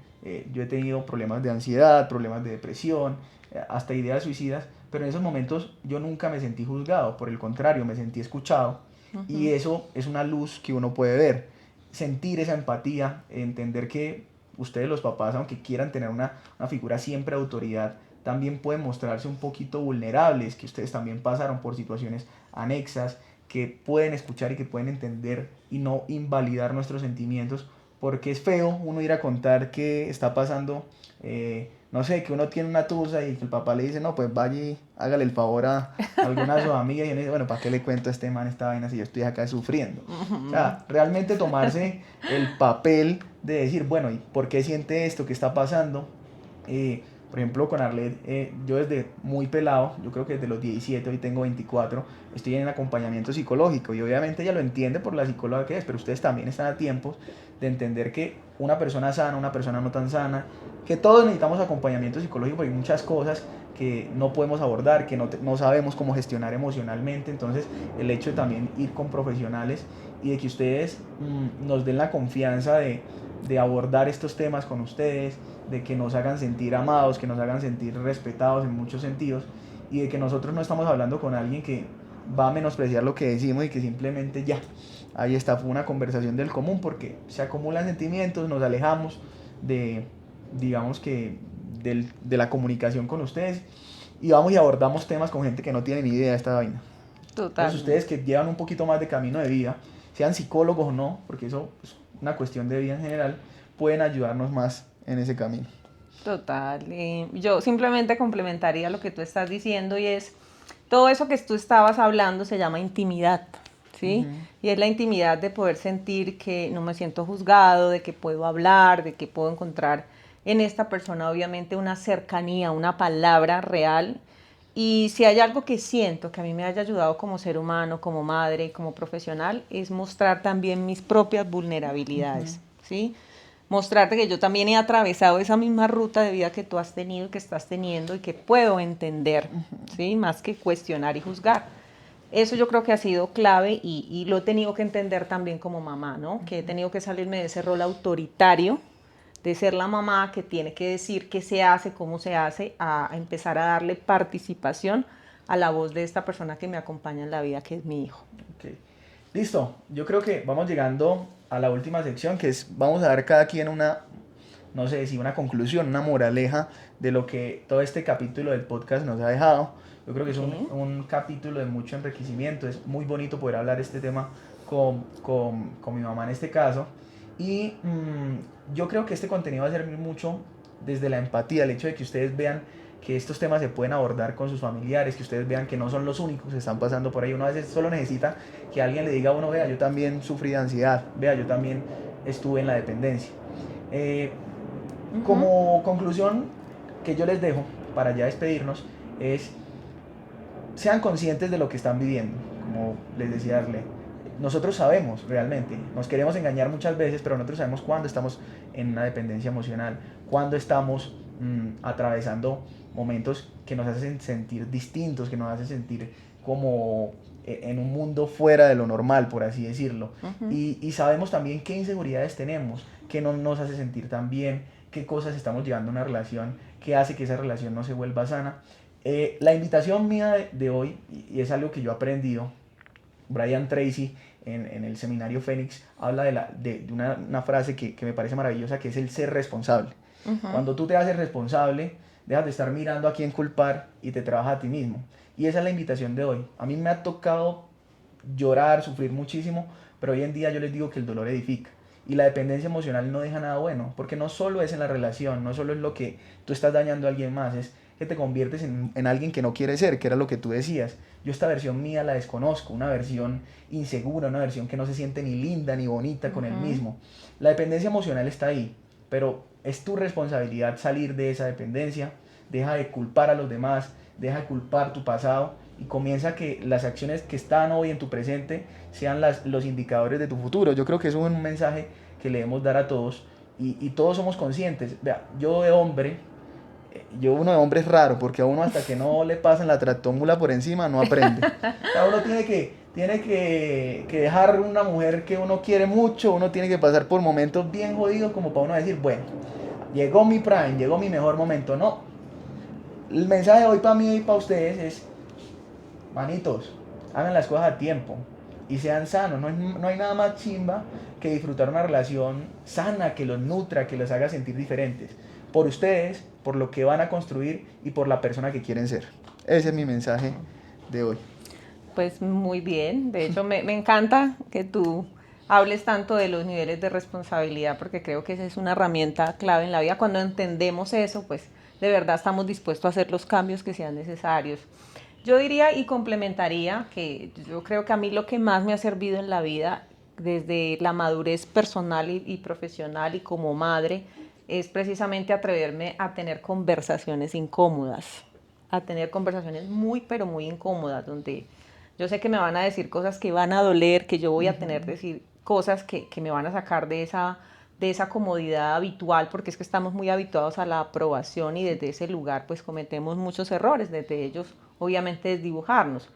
yo he tenido problemas de ansiedad, problemas de depresión, hasta ideas suicidas, pero en esos momentos yo nunca me sentí juzgado, por el contrario, me sentí escuchado, y eso es una luz que uno puede ver, sentir esa empatía, entender que ustedes los papás, aunque quieran tener una figura siempre de autoridad, también pueden mostrarse un poquito vulnerables, que ustedes también pasaron por situaciones anexas, que pueden escuchar y que pueden entender y no invalidar nuestros sentimientos, porque es feo uno ir a contar que está pasando, no sé, que uno tiene una tusa y que el papá le dice, no, pues vaya y hágale el favor a alguna de sus amigas, y uno dice, bueno, ¿para qué le cuento a este man esta vaina si yo estoy acá sufriendo? O sea, realmente tomarse el papel de decir, bueno, ¿y por qué siente esto? ¿Qué está pasando? Por ejemplo, con Arlet, yo desde muy pelado, yo creo que desde los 17, hoy tengo 24, estoy en acompañamiento psicológico, y obviamente ella lo entiende por la psicóloga que es, pero ustedes también están a tiempos de entender que una persona sana, una persona no tan sana, que todos necesitamos acompañamiento psicológico, porque hay muchas cosas que no podemos abordar, que no sabemos cómo gestionar emocionalmente. Entonces el hecho de también ir con profesionales y de que ustedes nos den la confianza de abordar estos temas con ustedes, de que nos hagan sentir amados, que nos hagan sentir respetados en muchos sentidos, y de que nosotros no estamos hablando con alguien que va a menospreciar lo que decimos y que simplemente ya, ahí está, fue una conversación del común, porque se acumulan sentimientos, nos alejamos de, digamos que, de la comunicación con ustedes, y vamos y abordamos temas con gente que no tiene ni idea de esta vaina. Total. Entonces ustedes que llevan un poquito más de camino de vida, sean psicólogos o no, porque eso es una cuestión de vida en general, pueden ayudarnos más en ese camino. Total. Yo simplemente complementaría lo que tú estás diciendo, y es, todo eso que tú estabas hablando se llama intimidad, ¿sí? Y es la intimidad de poder sentir que no me siento juzgado, de que puedo hablar, de que puedo encontrar en esta persona obviamente una cercanía, una palabra real. Y si hay algo que siento que a mí me haya ayudado como ser humano, como madre, como profesional, es mostrar también mis propias vulnerabilidades, ¿sí? Mostrarte que yo también he atravesado esa misma ruta de vida que tú has tenido, que estás teniendo, y que puedo entender, ¿sí? Más que cuestionar y juzgar. Eso yo creo que ha sido clave, y lo he tenido que entender también como mamá, ¿no? Que he tenido que salirme de ese rol autoritario, de ser la mamá que tiene que decir qué se hace, cómo se hace, a empezar a darle participación a la voz de esta persona que me acompaña en la vida, que es mi hijo. Okay. Listo, yo creo que vamos llegando a la última sección, que es, vamos a dar cada quien una, no sé si una conclusión, una moraleja de lo que todo este capítulo del podcast nos ha dejado. Yo creo que es un capítulo de mucho enriquecimiento, es muy bonito poder hablar este tema con mi mamá en este caso, y yo creo que este contenido va a servir mucho desde la empatía, el hecho de que ustedes vean que estos temas se pueden abordar con sus familiares, que ustedes vean que no son los únicos que están pasando por ahí. Uno a veces solo necesita que alguien le diga a uno, vea, yo también sufrí de ansiedad, vea, yo también estuve en la dependencia. Como conclusión que yo les dejo para ya despedirnos es, sean conscientes de lo que están viviendo. Como les decía Arle, nosotros sabemos realmente, nos queremos engañar muchas veces, pero nosotros sabemos cuándo estamos en una dependencia emocional, cuándo estamos atravesando momentos que nos hacen sentir distintos, que nos hacen sentir como en un mundo fuera de lo normal, por así decirlo. Y sabemos también qué inseguridades tenemos, qué no nos hace sentir tan bien, qué cosas estamos llevando a una relación, qué hace que esa relación no se vuelva sana. La invitación mía de hoy, y es algo que yo he aprendido, Brian Tracy en el seminario Fénix habla de una frase que me parece maravillosa, que es el ser responsable. Cuando tú te haces responsable, dejas de estar mirando a quién culpar y te trabajas a ti mismo. Y esa es la invitación de hoy. A mí me ha tocado llorar, sufrir muchísimo, pero hoy en día yo les digo que el dolor edifica. Y la dependencia emocional no deja nada bueno, porque no solo es en la relación, no solo es lo que tú estás dañando a alguien más, es que te conviertes en alguien que no quieres ser, que era lo que tú decías. Yo esta versión mía la desconozco, una versión insegura, una versión que no se siente ni linda ni bonita con él mismo. La dependencia emocional está ahí, pero es tu responsabilidad salir de esa dependencia. Deja de culpar a los demás, deja de culpar tu pasado y comienza a que las acciones que están hoy en tu presente sean los indicadores de tu futuro. Yo creo que eso es un mensaje que le debemos dar a todos y todos somos conscientes. Vea, uno de hombre es raro porque a uno hasta que no le pasan la tractómula por encima no aprende. O sea, uno tiene que dejar una mujer que uno quiere mucho, uno tiene que pasar por momentos bien jodidos como para uno decir, bueno, llegó mi prime, llegó mi mejor momento. No, el mensaje de hoy para mí y para ustedes es, manitos, hagan las cosas a tiempo y sean sanos. No hay nada más chimba que disfrutar una relación sana, que los nutra, que los haga sentir diferentes. Por ustedes, por lo que van a construir y por la persona que quieren ser. Ese es mi mensaje de hoy. Pues muy bien, de hecho me encanta que tú hables tanto de los niveles de responsabilidad porque creo que esa es una herramienta clave en la vida. Cuando entendemos eso, pues de verdad estamos dispuestos a hacer los cambios que sean necesarios. Yo diría y complementaría que yo creo que a mí lo que más me ha servido en la vida, desde la madurez personal y profesional y como madre, es precisamente atreverme a tener conversaciones incómodas, a tener conversaciones muy, pero muy incómodas, donde yo sé que me van a decir cosas que van a doler, que yo voy a tener que decir cosas que me van a sacar de esa comodidad habitual, porque es que estamos muy habituados a la aprobación y desde ese lugar pues cometemos muchos errores, desde ellos obviamente desdibujarnos.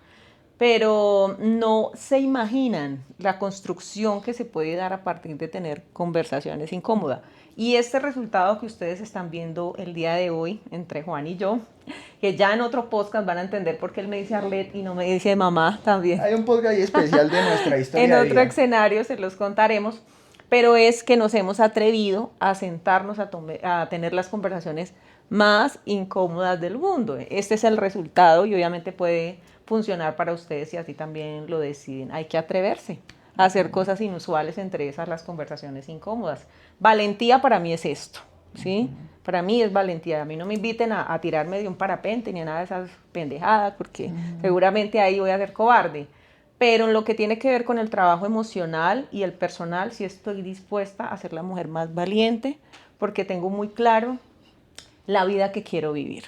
Pero no se imaginan la construcción que se puede dar a partir de tener conversaciones incómodas. Y este resultado que ustedes están viendo el día de hoy entre Juan y yo, que ya en otro podcast van a entender por qué él me dice Arlet y no me dice mamá también. Hay un podcast ahí especial de nuestra historia. En otro escenario se los contaremos, pero es que nos hemos atrevido a sentarnos a tener las conversaciones más incómodas del mundo. Este es el resultado y obviamente puede funcionar para ustedes si así también lo deciden. Hay que atreverse a hacer cosas inusuales, entre esas las conversaciones incómodas. Valentía para mí es esto, ¿sí? Para mí es valentía. A mí no me inviten a tirarme de un parapente ni a nada de esas pendejadas, porque seguramente ahí voy a ser cobarde. Pero en lo que tiene que ver con el trabajo emocional y el personal, sí estoy dispuesta a ser la mujer más valiente, porque tengo muy claro la vida que quiero vivir.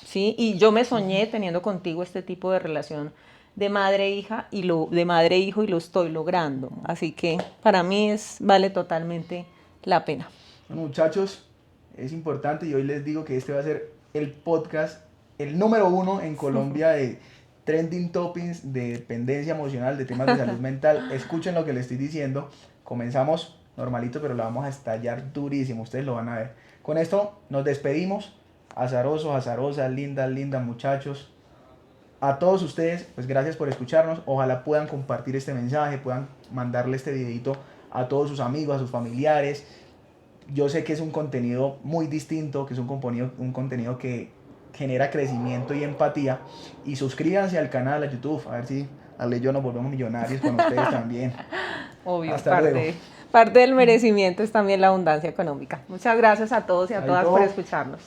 ¿Sí? Y yo me soñé teniendo contigo este tipo de relación de madre-hija y de madre-hijo y lo estoy logrando. Así que para mí vale totalmente la pena. Bueno, muchachos, es importante y hoy les digo que este va a ser el podcast, el número 1 en Colombia de trending topics de dependencia emocional, de temas de salud mental. Escuchen lo que les estoy diciendo. Comenzamos normalito, pero la vamos a estallar durísimo. Ustedes lo van a ver. Con esto nos despedimos. Azarosos, azarosas, lindas, lindas muchachos. A todos ustedes, pues gracias por escucharnos. Ojalá puedan compartir este mensaje, puedan mandarle este videito a todos sus amigos, a sus familiares. Yo sé que es un contenido muy distinto, que es un contenido que genera crecimiento y empatía. Y suscríbanse al canal, a YouTube, a ver si Ale y yo nos volvemos millonarios con ustedes también. Obvio, parte del merecimiento es también la abundancia económica. Muchas gracias a todos y a todas por escucharnos.